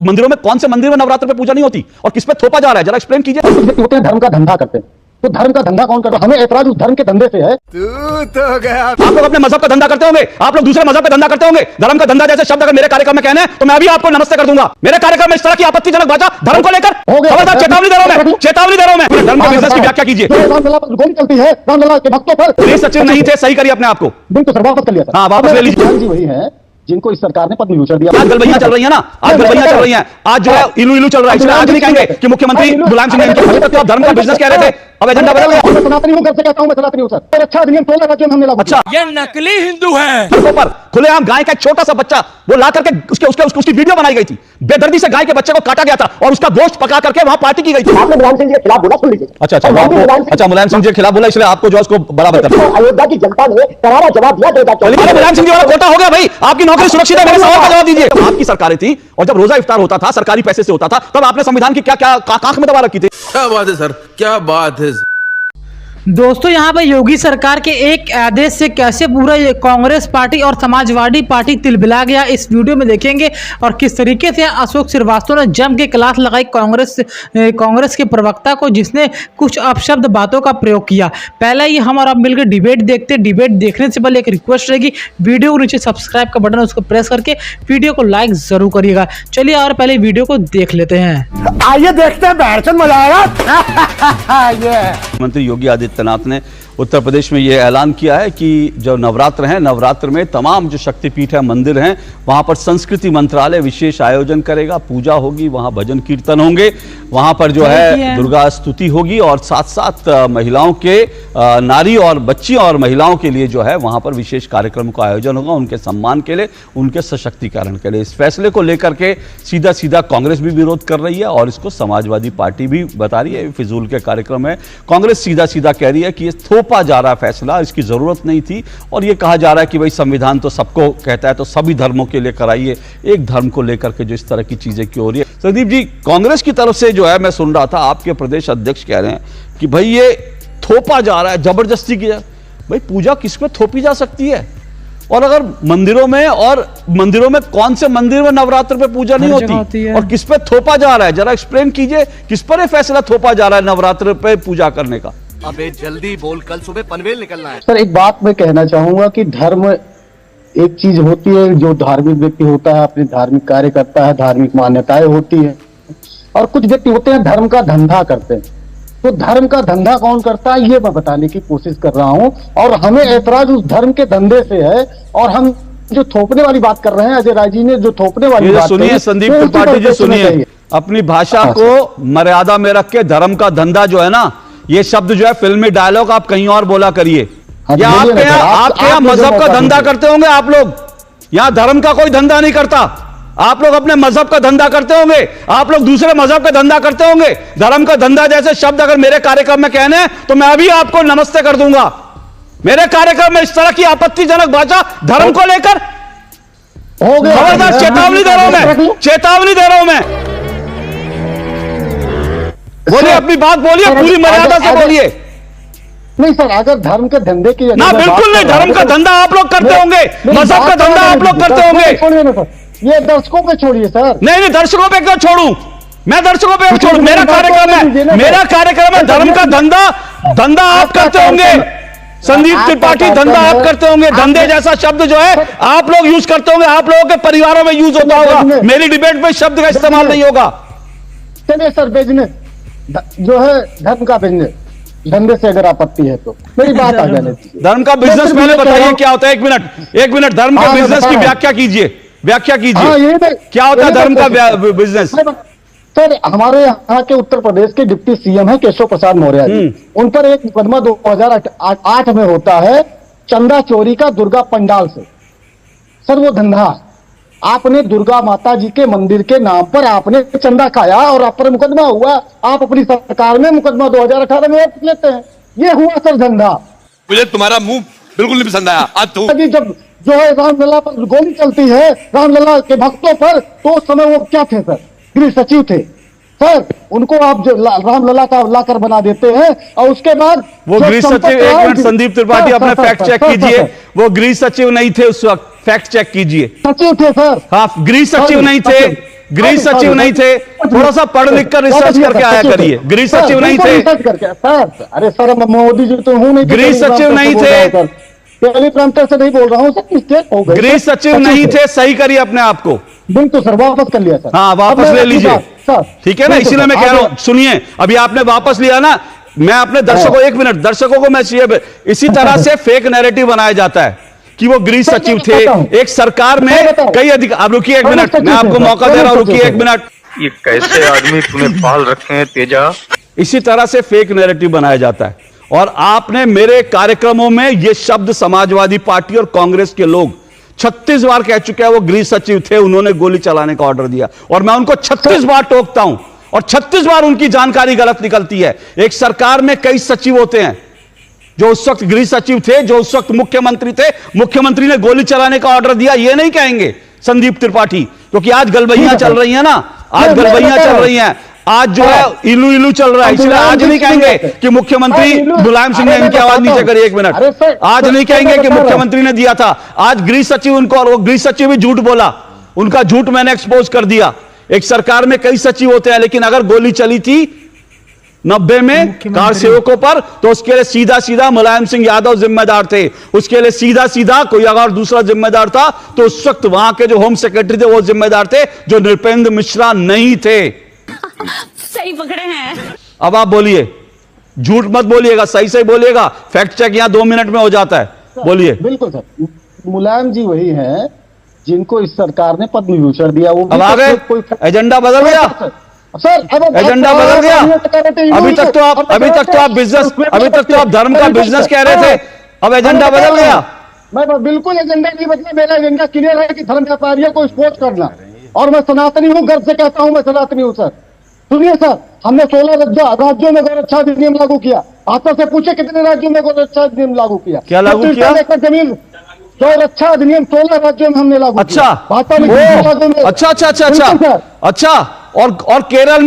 मंदिरों में कौन से मंदिर में नवरात्र पे पूजा नहीं होती और किस पे थोपा जा रहा है, जरा एक्सप्लेन कीजिए। कुछ व्यक्ति होते हैं धर्म का धंधा करते हैं, तो धर्म का धंधा कौन करता है? हमें ऐतराज उस धर्म के धंधे से है। तू तो गया। आप लोग अपने मजहब का धंधा करते होंगे, आप लोग दूसरे मजहब का धंधा करते होंगे। धर्म का धंधा जैसे शब्द अगर मेरे कार्यक्रम में कहने हैं तो मैं अभी आपको नमस्ते कर दूंगा। मेरे कार्यक्रम में इस तरह की आपत्तिजनक भाषा धर्म को लेकर खबरदार, चेतावनी दे रहा हूं मैं, चेतावनी दे रहा हूं मैं। धर्म के बिजनेस की व्याख्या कीजिए। रामलला पर गोली चलती है, रामलला के भक्तों पर। गृह सचिव नहीं थे, सही करिए अपने आप को। बिल्कुल सर, वापस कर लिया सर। हाँ, वापस ले लीजिए। जी वही है जिनको इस सरकार ने पद्म विभूषण दिया। आज गलबैया चल रही है ना, आज गलबैया चल रही है, आज जो है इलू इलू चल रहा है। इसलिए आज नहीं कहेंगे कि मुख्यमंत्री मुलायम सिंह ने पहले तक तो आप धर्म का बिजनेस कह रहे थे, अब एजेंडा बदल गया। मैं सनातनी हूं, घर से कहता हूं मैं सनातनी हूं सर। और अच्छा अधिनियम 16 राज्यों में हमने लागू किया। अच्छा, ये नकली हिंदू है। पर खुलेआम गाय का एक छोटा सा बच्चा वो ला करके उसकी वीडियो बनाई गई थी। बेदर्दी से गाय के बच्चे को काटा गया था और उसका गोश्त पका करके वहां पार्टी की गई थी। आपने मुलायम सिंह जी के खिलाफ बोला, सुन लीजिए। अच्छा, मुलायम सिंह जी के खिलाफ बोला, इसलिए आपको जो है उसको बराबर कर। अयोध्या की जनता ने करारा जवाब दिया। मुलायम सिंह जी वाला कोटा हो गया भाई, आपकी नौकरी सुरक्षित है। मेरे सवाल का जवाब दीजिए। आपकी सरकारें थी और जब रोजा इफ्तार होता था सरकारी पैसे से होता था, तब आपने संविधान की क्या क्या कांख में दबा रखी थी। क्या बात है सर, क्या बात है। दोस्तों यहाँ पर योगी सरकार के एक आदेश से कैसे पूरा ये कांग्रेस पार्टी और समाजवादी पार्टी तिलबिला गया, इस वीडियो में देखेंगे। और किस तरीके से अशोक श्रीवास्तव ने जम के क्लास लगाई कांग्रेस के प्रवक्ता को, जिसने कुछ अपशब्द बातों का प्रयोग किया। पहले ही हम और आप मिलकर डिबेट देखते। डिबेट देखने से पहले एक रिक्वेस्ट रहेगी, वीडियो को नीचे सब्सक्राइब का बटन है उसको प्रेस करके वीडियो को लाइक जरूर करिएगा। चलिए और पहले वीडियो को देख लेते हैं। आइए देखते हैं, बैठन मजा आएगा। मंत्री योगी आदित्यनाथ ने उत्तर प्रदेश में यह ऐलान किया है कि जो नवरात्र हैं, नवरात्र में तमाम जो शक्तिपीठ है, मंदिर हैं, वहां पर संस्कृति मंत्रालय विशेष आयोजन करेगा, पूजा होगी, वहां भजन कीर्तन होंगे, वहां पर जो है दुर्गा स्तुति होगी और साथ साथ महिलाओं के नारी और बच्ची और महिलाओं के लिए जो है वहां पर विशेष कार्यक्रम का आयोजन होगा, उनके सम्मान के लिए, उनके सशक्तिकरण के लिए। इस फैसले को लेकर के सीधा सीधा कांग्रेस भी विरोध कर रही है और इसको समाजवादी पार्टी भी बता रही है फिजूल के कार्यक्रम है। कांग्रेस सीधा सीधा कह रही है कि ये थोपा जा रहा फैसला, इसकी जरूरत नहीं थी। और ये कहा जा रहा है कि भाई संविधान तो सबको कहता है, तो सभी धर्मों के लिए कराइए, एक धर्म को लेकर के जो इस तरह की चीजें क्यों हो रही है। संदीप जी, कांग्रेस की तरफ से जो है मैं सुन रहा था आपके प्रदेश अध्यक्ष कह रहे हैं कि भाई ये थोपा जा रहा है, जबरदस्ती की। भाई पूजा किस पे थोपी जा सकती है? और अगर मंदिरों में कौन से मंदिर में नवरात्र पे पूजा नहीं होती और किस पे थोपा जा रहा है? जरा एक्सप्लेन कीजिए, किस पर फैसला थोपा जा रहा है नवरात्र पे पूजा करने का? अबे जल्दी बोल, कल सुबह पनवेल निकलना है। सर एक बात मैं कहना चाहूंगा कि धर्म एक चीज होती है, जो धार्मिक व्यक्ति होता है अपने धार्मिक कार्य करता है, धार्मिक मान्यताएं होती है, और कुछ व्यक्ति होते हैं धर्म का धंधा करते हैं। तो धर्म का धंधा कौन करता है ये मैं बताने की कोशिश कर रहा हूं, और हमें ऐतराज उस धर्म के धंधे से है। और हम जो थोपने वाली बात कर रहे हैं, अजय राय जी ने जो थोपने वाली बात सुनिए, संदीप त्रिपाठी जी सुनिए, अपनी भाषा को मर्यादा में रख के धर्म का धंधा जो है ना, ये शब्द जो है फिल्मी डायलॉग आप कहीं और बोला करिए। या आपके यहाँ मजहब का धंधा करते होंगे आप लोग, यहाँ धर्म का कोई धंधा नहीं करता। आप लोग अपने मजहब का धंधा करते होंगे, आप लोग दूसरे मजहब का धंधा करते होंगे। धर्म का धंधा जैसे शब्द अगर मेरे कार्यक्रम में कहने हैं तो मैं अभी आपको नमस्ते कर दूंगा। मेरे कार्यक्रम में इस तरह की आपत्तिजनक भाषा धर्म को लेकर खबरदार, चेतावनी दे रहा हूं मैं, चेतावनी दे रहा हूं मैं। बोलिए, अपनी बात बोलिए, पूरी मर्यादा से बोलिए। नहीं सर, अगर धर्म के धंधे की ना, बिल्कुल नहीं। धर्म का धंधा आप लोग करते होंगे, मजहब का धंधा आप लोग करते होंगे। छोड़िए ना सर, ये दर्शकों पे छोड़िए सर। नहीं, दर्शकों पे क्यों छोड़ू? मैं दर्शकों पे छोड़ू? मेरा कार्यक्रम है, धर्म का धंधा आप करते होंगे। संदीप त्रिपाठी, धंधा आप करते होंगे। धंधे जैसा शब्द जो है आप लोग यूज करते होंगे, आप लोगों के परिवारों में यूज होता होगा। मेरी डिबेट में शब्द का इस्तेमाल नहीं होगा। चलिए सर, बिजनेस जो है धर्म का बिजनेस, धंधे से अगर आपत्ति है तो मेरी बात आ जाने दीजिए। धर्म का बिजनेस पहले बताइए क्या होता है। एक मिनट, धर्म के बिजनेस की व्याख्या कीजिए, क्या होता है धर्म का बिजनेस? सर हमारे यहाँ के उत्तर प्रदेश के डिप्टी सीएम है केशव प्रसाद मौर्य जी, उन पर एक मुकदमा 2008 में होता है चंदा चोरी का दुर्गा पंडाल से। सर वो धंधा, आपने दुर्गा माता जी के मंदिर के नाम पर आपने चंदा खाया और आप पर मुकदमा हुआ। आप अपनी सरकार में मुकदमा 2018 में लेते हैं, ये हुआ सर धंधा। मुझे तुम्हारा मुंह बिल्कुल नहीं पसंद आया। जब जो है रामलला पर गोली चलती है, रामलला के भक्तों पर, तो उस समय वो क्या थे सर? गृह सचिव थे सर। उनको आप जो रामलला का लाकर बना देते हैं और उसके बाद वो गृह सचिव, एक मिनट संदीप त्रिपाठी अपने फैक्ट चेक कीजिए, वो गृह सचिव नहीं थे उस वक्त, फैक्ट चेक कीजिए। सचिव थे सर। हाँ, गृह सचिव नहीं थे, गृह सचिव नहीं थे, थोड़ा सा पढ़ लिख कर रिसर्च करके आया करिए। गृह सचिव नहीं थे, सर, अरे सर मोदी जी तो हूं नहीं, गृह सचिव नहीं थे, टेलीप्रॉम्प्टर से नहीं बोल रहा हूं सर, मिस्टेक हो गई। गृह सचिव नहीं थे, सही करिए अपने आप को। बिल्कुल सर, वापस कर लिया सर। हाँ वापस ले लीजिए, ठीक है ना, इसीलिए मैं कह रहा हूं, सुनिए, अभी आपने वापस लिया ना, मैं अपने दर्शकों, एक मिनट, दर्शकों को मैं इसी तरह से फेक नैरेटिव बनाया जाता है कि वो गृह सचिव थे, एक सरकार में कई अधिकार। आप रुकिए एक मिनट, मैं आपको मौका दे रहा हूं, रुकिए एक मिनट। ये कैसे आदमी तूने पाल रखे हैं तेजा? इसी तरह से फेक नैरेटिव बनाया जाता है, और आपने मेरे कार्यक्रमों में ये शब्द समाजवादी पार्टी और कांग्रेस के लोग 36 बार कह चुके हैं वो गृह सचिव थे, उन्होंने गोली चलाने का ऑर्डर दिया, और मैं उनको 36 बार टोकता हूं, और 36 बार उनकी जानकारी गलत निकलती है। एक सरकार में कई सचिव होते हैं, जो उस वक्त गृह सचिव थे, जो उस वक्त मुख्यमंत्री थे, मुख्यमंत्री ने गोली चलाने का ऑर्डर दिया, ये नहीं कहेंगे संदीप त्रिपाठी, क्योंकि आज गलबैयां चल रही है ना, आज गलबैयां चल रही हैं, आज जो है इलू इलू चल रहा है, इसलिए आज नहीं कहेंगे कि मुख्यमंत्री मुलायम सिंह ने इनकी आवाज नीचे करी। एक मिनट, आज नहीं कहेंगे कि मुख्यमंत्री ने दिया था, आज गृह सचिव उनको, और वो गृह सचिव भी झूठ बोला, उनका झूठ मैंने एक्सपोज कर दिया। एक सरकार में कई सचिव होते हैं, लेकिन अगर गोली चली थी 90 में कार सेवकों पर, तो उसके लिए सीधा सीधा मुलायम सिंह यादव जिम्मेदार थे, उसके लिए सीधा सीधा कोई अगर दूसरा जिम्मेदार था तो उस वक्त वहां के जो होम सेक्रेटरी थे वो जिम्मेदार थे, जो नृपेंद्र मिश्रा नहीं थे। सही पकड़े हैं। अब आप बोलिए, झूठ मत बोलिएगा, सही सही बोलिएगा, फैक्ट चेक यहां 2 मिनट में हो जाता है, बोलिए। बिल्कुल सर, मुलायम जी वही हैं जिनको इस सरकार ने पद्म विभूषण दिया। वो अब आ गए, एजेंडा बदल गया सर, एजेंडा बदल गया। अभी तक तो आप बिजनेस, अभी तक तो आप धर्म का बिजनेस कह रहे थे, अब एजेंडा बदल गया। मैं बिल्कुल एजेंडा नहीं बदला, मेरा एजेंडा क्लियर है कि धर्म व्यापारियों को स्पोर्ट करना, और मैं सनातनी हूँ, गर्व से कहता हूँ मैं सनातनी हूँ। सर सुनिए सर, हमने 16 राज्यों में गौरक्षा अधिनियम लागू किया। आपसे से पूछे कितने राज्यों में गौरक्षा अधिनियम लागू किया? क्या लागू किया? जमीन गौरक्षा अधिनियम 16 राज्यों में हमने लागू अच्छा, किया। अच्छा, और केरल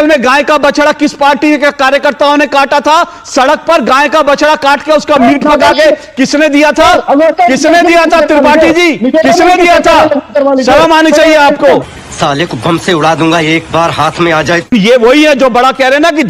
में गाय का बछड़ा किस पार्टी के कार्यकर्ताओं ने काटा था? सड़क पर गाय का बछड़ा काट के उसका मीट पका के किसने दिया था? किसने दिया था? त्रिपाठी जी, किसने दिया था? शर्म आनी चाहिए आपको। साले को बम से उड़ा दूंगा एक बार हाथ में आ जाए। ये वही है जो बड़ा कह रहे हैं ना कि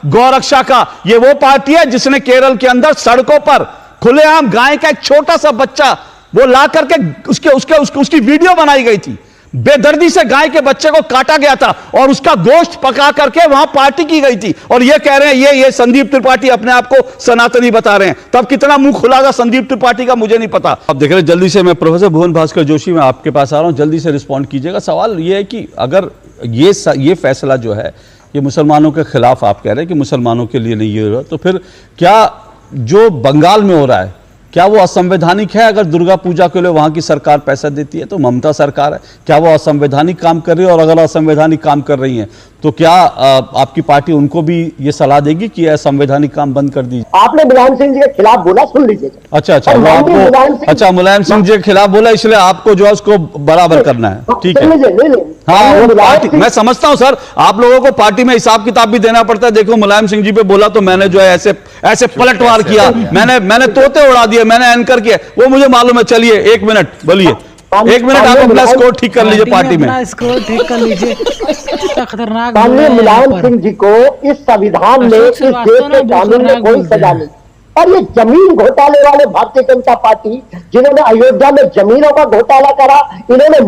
गौरक्षा का, ये वो पार्टी है जिसने केरल के अंदर सड़कों पर खुलेआम गाय का एक छोटा सा बच्चा वो ला करके उसकी वीडियो बनाई गई थी, बेदर्दी से गाय के बच्चे को काटा गया था और उसका गोश्त पका करके वहां पार्टी की गई थी, और ये कह रहे हैं ये संदीप त्रिपाठी अपने आप को सनातनी बता रहे हैं। तब कितना मुंह खुला था संदीप त्रिपाठी का मुझे नहीं पता। अब देख रहे हैं, जल्दी से मैं प्रोफेसर भुवन भास्कर जोशी मैं आपके पास आ रहा हूं, जल्दी से रिस्पॉन्ड कीजिएगा। सवाल ये है कि अगर ये फैसला जो है ये मुसलमानों के खिलाफ, आप कह रहे हैं कि मुसलमानों के लिए नहीं ये हो रहा, तो फिर क्या जो बंगाल में हो रहा है क्या वो असंवैधानिक है? अगर दुर्गा पूजा के लिए वहां की सरकार पैसा देती है तो ममता सरकार है, क्या वो असंवैधानिक काम कर रही है? और अगर असंवैधानिक काम कर रही है तो क्या आपकी पार्टी उनको भी ये सलाह देगी कि असंवैधानिक काम बंद कर दीजिए? आपने मुलायम सिंह जी के खिलाफ बोला, सुन लीजिए। अच्छा, वो आपको मुलायम सिंह जी के खिलाफ बोला, इसलिए आपको जो है उसको बराबर करना है, ठीक है? हाँ, वो पार्टी, मैं समझता हूं सर, आप लोगों को पार्टी में हिसाब किताब भी देना पड़ता है। देखो मुलायम सिंह जी पे बोला तो मैंने जो है ऐसे पलटवार किया, मैंने तोते उड़ा दिए, मैंने एंकर किया, वो मुझे मालूम है। चलिए 1 मिनट बोलिए, 1 मिनट आप अपना स्कोर ठीक कर लीजिए, पार्टी में स्कोर ठीक कर लीजिए। खतरनाक माननीय मुलायम सिंह जी को इस संविधान में, इस देश के कानून में कोई सजा नहीं। और ये जमीन घोटाले वाले भारतीय जनता पार्टी, जिन्होंने अयोध्या में जमीनों का घोटाला करा, इन्होंने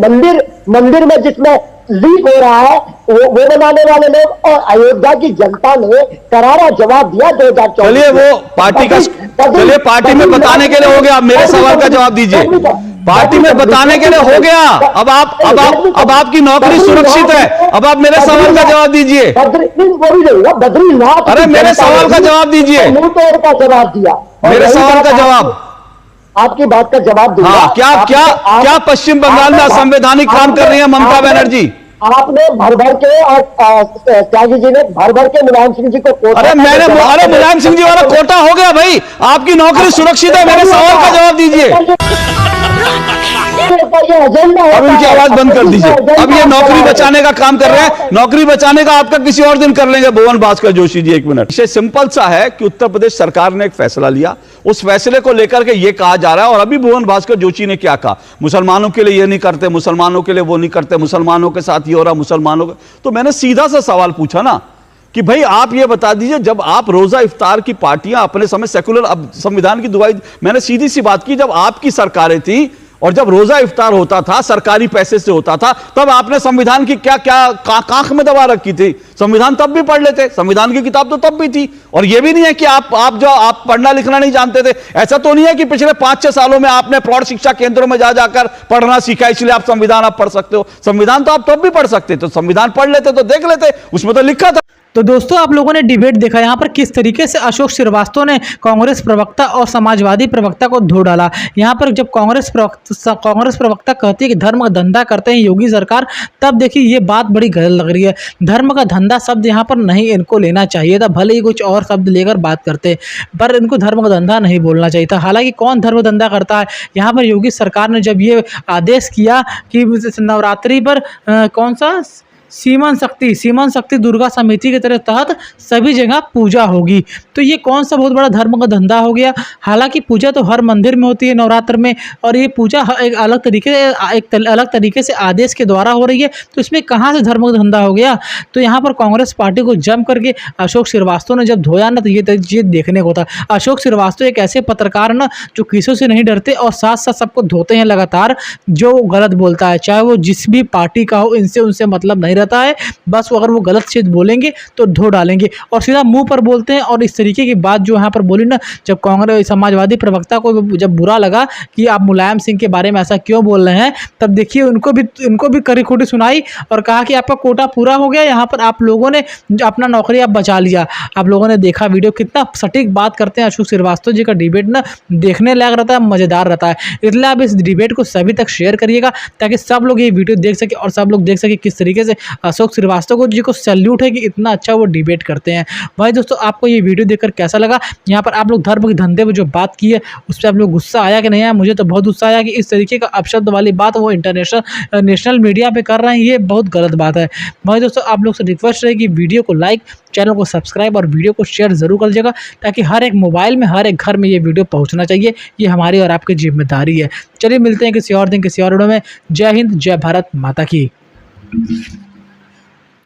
मंदिर में जिसमें लीक हो रहा है वो बनाने वाले लोग, और अयोध्या की जनता ने करारा जवाब दिया 2014। चलिए वो पार्टी का, चलिए पार्टी में बताने के लिए हो गया। आप मेरे सवाल का जवाब दीजिए, पार्टी में बताने के लिए हो गया। अब आपकी नौकरी सुरक्षित है, अब आप मेरे सवाल का जवाब दीजिए। बद्रीनाथ, अरे मेरे सवाल का जवाब दीजिए, मुंह तोड़ का जवाब दिया, मेरे सवाल का जवाब, आपकी बात का जवाब दूंगा। हाँ, क्या पश्चिम बंगाल में असंवैधानिक काम कर रही है ममता बनर्जी? आपने भर के और त्यागी जी ने भर के मुलायम सिंह जी को अरे मुलायम सिंह जी वाला कोटा हो गया भाई, आपकी नौकरी सुरक्षित है। मेरे सवाल का जवाब दीजिए। अब इनकी आवाज बंद कर दीजिए। अब ये नौकरी बचाने का काम कर रहे हैं, नौकरी बचाने का आपका किसी और दिन कर लेंगे। भुवन भास्कर जोशी जी 1 मिनट। विषय सिंपल सा है कि उत्तर प्रदेश सरकार ने एक फैसला लिया, उस फैसले को लेकर के ये कहा जा रहा है। और अभी भुवन भास्कर जोशी ने क्या कहा, मुसलमानों के लिए ये नहीं करते, मुसलमानों के लिए वो नहीं करते, मुसलमानों के साथ ये हो रहा, मुसलमानों का। तो मैंने सीधा सा सवाल पूछा ना कि भाई आप ये बता दीजिए, जब आप रोजा इफ्तार की पार्टियां अपने समय सेकुलर, अब संविधान की दुआई, मैंने सीधी सी बात की, जब आपकी सरकारें थी और जब रोजा इफ्तार होता था सरकारी पैसे से होता था, तब आपने संविधान की क्या क्या कांख में दबा रखी थी? संविधान तब भी पढ़ लेते, संविधान की किताब तो तब भी थी। और यह भी नहीं है कि आप पढ़ना लिखना नहीं जानते थे। ऐसा तो नहीं है कि पिछले 5-6 सालों में आपने प्रौढ़ शिक्षा केंद्रों में जाकर पढ़ना सीखा इसलिए आप संविधान आप पढ़ सकते हो। संविधान तो आप तब भी पढ़ सकते, तो संविधान पढ़ लेते तो देख लेते, उसमें तो लिखा था। तो दोस्तों आप लोगों ने डिबेट देखा यहाँ पर किस तरीके से अशोक श्रीवास्तव ने कांग्रेस प्रवक्ता और समाजवादी प्रवक्ता को धो डाला। यहाँ पर जब कांग्रेस प्रवक्ता कहती है कि धर्म का धंधा करते हैं योगी सरकार, तब देखिए ये बात बड़ी गलत लग रही है। धर्म का धंधा शब्द यहाँ पर नहीं इनको लेना चाहिए था, भले ही कुछ और शब्द लेकर बात करते, पर इनको धर्म का धंधा नहीं बोलना चाहिए था। हालांकि कौन धर्म धंधा करता है, यहाँ पर योगी सरकार ने जब ये आदेश किया कि नवरात्रि पर कौन सा सीमन शक्ति दुर्गा समिति के तहत सभी जगह पूजा होगी, तो ये कौन सा बहुत बड़ा धर्म का धंधा हो गया। हालांकि पूजा तो हर मंदिर में होती है नवरात्र में, और ये पूजा एक अलग तरीके से आदेश के द्वारा हो रही है, तो इसमें कहाँ से धर्म का धंधा हो गया। तो यहाँ पर कांग्रेस पार्टी को जम करके अशोक श्रीवास्तव ने जब धोया ना, तो ये देखने को था। अशोक श्रीवास्तव एक ऐसे पत्रकार ना जो किसी से नहीं डरते और साथ साथ सबको धोते हैं लगातार। जो गलत बोलता है, चाहे वो जिस भी पार्टी का हो, इनसे उनसे मतलब नहीं रहता है। बस अगर वो गलत चीज बोलेंगे तो धो डालेंगे और सीधा मुंह पर बोलते हैं। और इस तरीके की बात जो यहाँ पर बोली ना, जब कांग्रेस समाजवादी प्रवक्ता को जब बुरा लगा कि आप मुलायम सिंह के बारे में ऐसा क्यों बोल रहे हैं, तब देखिए उनको भी कड़ी खोटी सुनाई और कहा कि आपका कोटा पूरा हो गया, यहाँ पर आप लोगों ने अपना नौकरी आप बचा लिया। आप लोगों ने देखा वीडियो, कितना सटीक बात करते हैं अशोक श्रीवास्तव जी का डिबेट ना, देखने लायक रहता है, मजेदार रहता है। इसलिए आप इस डिबेट को सभी तक शेयर करिएगा ताकि सब लोग ये वीडियो देख सके और सब लोग देख सके किस तरीके से अशोक श्रीवास्तव जी को सैल्यूट है कि इतना अच्छा वो डिबेट करते हैं। भाई दोस्तों आपको ये वीडियो देखकर कैसा लगा? यहाँ पर आप लोग धर्म के धंधे में जो बात की है उस पर आप लोग गुस्सा आया कि नहीं आया? मुझे तो बहुत गुस्सा आया कि इस तरीके का अपशब्द वाली बात वो नेशनल मीडिया पे कर रहे हैं, ये बहुत गलत बात है। भाई दोस्तों आप लोग से रिक्वेस्ट है कि वीडियो को लाइक, चैनल को सब्सक्राइब और वीडियो को शेयर जरूर कर दीजिएगा ताकि हर एक मोबाइल में, हर एक घर में ये वीडियो पहुँचना चाहिए। ये हमारी और आपकी जिम्मेदारी है। चलिए मिलते हैं किसी और दिन किसी और वीडियो में। जय हिंद, जय भारत माता की।